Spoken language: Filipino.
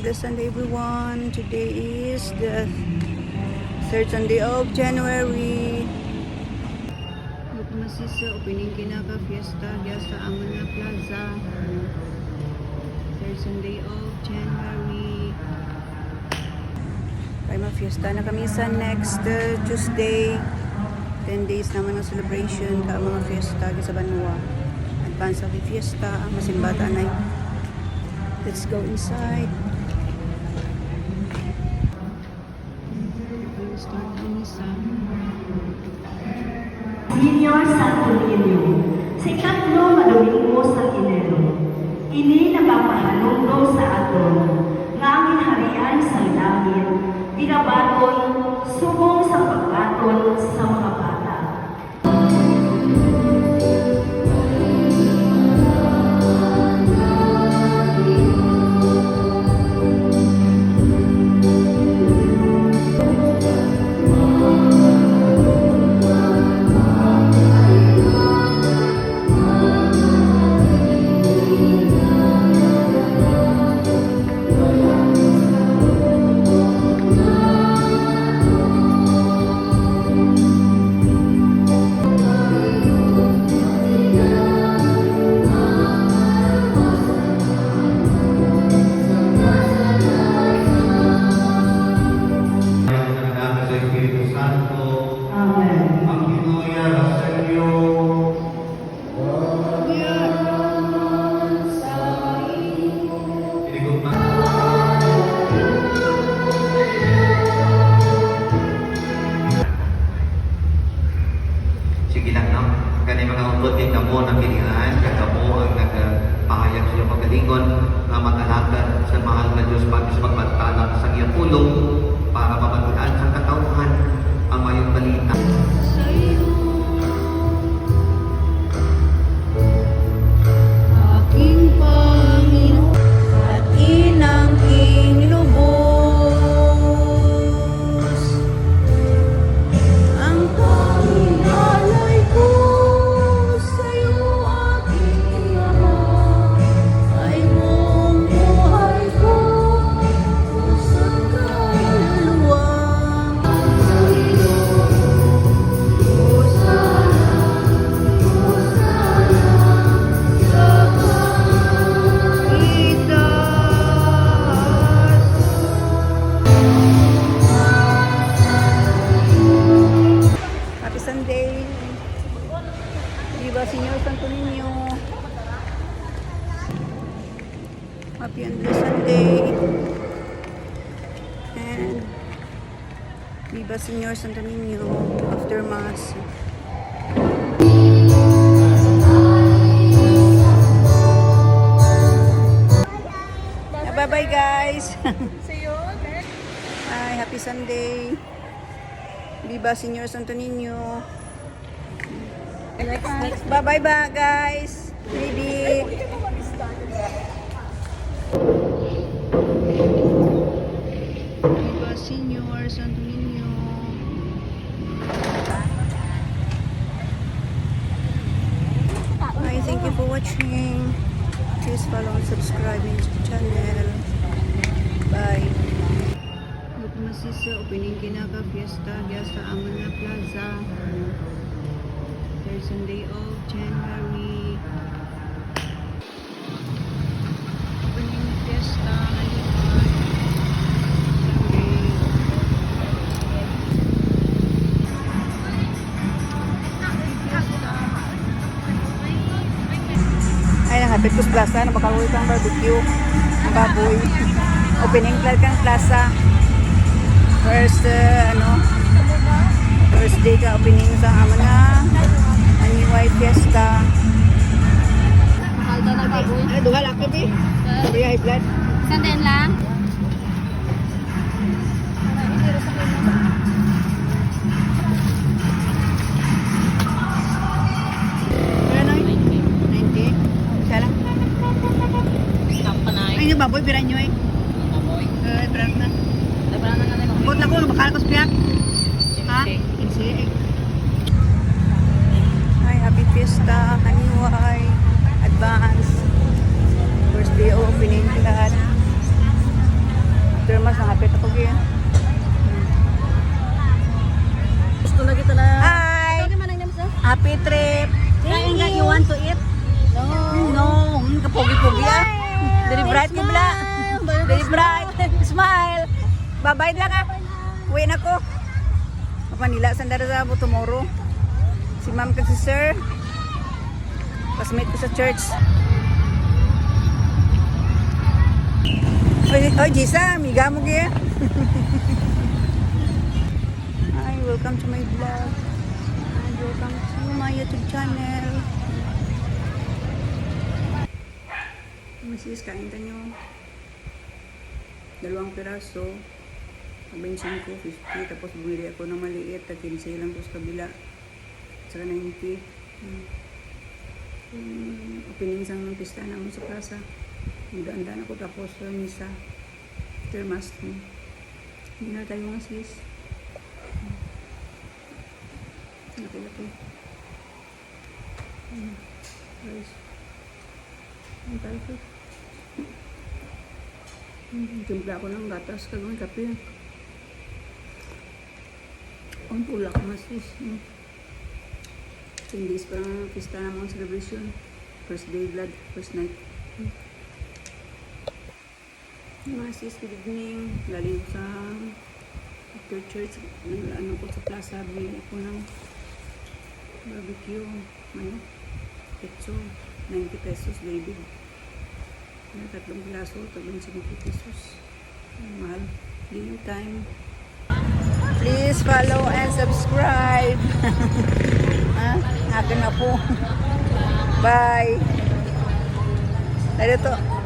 and blessed Sunday everyone. Today is the third Sunday of January. Masisa opening kinaka fiesta dia sa Amana Plaza. Third Sunday of January. Kaya ma-fiesta na kami sa next Tuesday. 10 days naman ang celebration ka mga fiesta sa Banua. Advance of the fiesta, masimbata na. Let's go inside. Start ang misa. Senior Santo Niño, sa ikatlong na Domingo sa Enero, ini nagpapahalongdo sa aton, nga ang harian sa langit, binabaton, subong sa pagbaton sa mga bata. Sige lang, no? Kani mga utot din kamo ng pilihan, kagamo ang nagpahayag sa pagalingon na mag-alagad sa mahal na Diyos pati sa pagbantalang sa iyang pulong para mabatulan sa katauhan ang mayong balita. Aking Panginoon at inang king lubos, ang tanging alay ko sa'yo, aking Ama, ay mong buhay ko sa kaluluwa. Happy Sunday. Viva Señor Santo Niño. Happy and blessed Sunday. And Viva Señor Santo Niño after Mass. Bye-bye guys. See you next. Hi, happy Sunday. Viva Señor Santo Niño. Bye-bye ba guys. Baby. Viva Señor Santo Niño. Hi, thank you for watching. Please follow and subscribe to the channel. Bye. Masisa opening kinaka fiesta dia sa Amana Plaza. Third Sunday of January. Opening fiesta ngayon. Ay, nakapit ko sa plaza. Napakaluwi kang barbecue. Ang baboy. Opening kang plaza. First, first day ka opening sa Amana. Aniway Fiesta. Mahal daw na baboy. Ano, duha laki ba? Sabi high blood. Sandin lang. Ano? 90? Isa lang. Kampanay. Ay, yung baboy, piran nyo eh. Baboy. Piran na. Dabra na nga na. Bukot lang ko, bakal ko sa piyak. Ha? Okay. Insi. Hi, happy Fiesta. Aniway. Advance. First day opening lahat. Termas, nakapit ako kaya. Gusto na kita na. Hi! Ito man ang names ah. Happy trip! Kain ka, you want to eat? No. No, kapogi-pogi ah. Very bright ko bala. Very bright. Smile. Bye-bye lang ah. Uwi na ko. Manila, sandara sa po tomorrow. Si ma'am kag si sir. Pasmate ko sa church. Oy, Jisa, miga mo kaya. Hi, welcome to my vlog. And welcome to my YouTube channel. Masis, kain tayo. 2 piraso. Bensin ko 50, tapos bumili ako ng maliit at 15 lang ko sa kabila. Saka 90. Opening sa mga pista namin sa plaza. Nagdaan ako tapos sa misa. Termas. Hindi na tayo mga sis. Laki-laki. Guys. Ang tayo. Timpla ako ng gatas kagawin kape. Ang tulak mas is. 10 days pa lang pista na mga celebration. First day blood, first night. Mga sis, good evening. Galing sa after church. Ano ko sa plaza. Bili ako ng barbecue. Ano? Petso. 90 pesos, David. 3 piraso, 50 pesos. Mahal. Dinner time. Please follow and subscribe. Akin na po. Bye. Dito.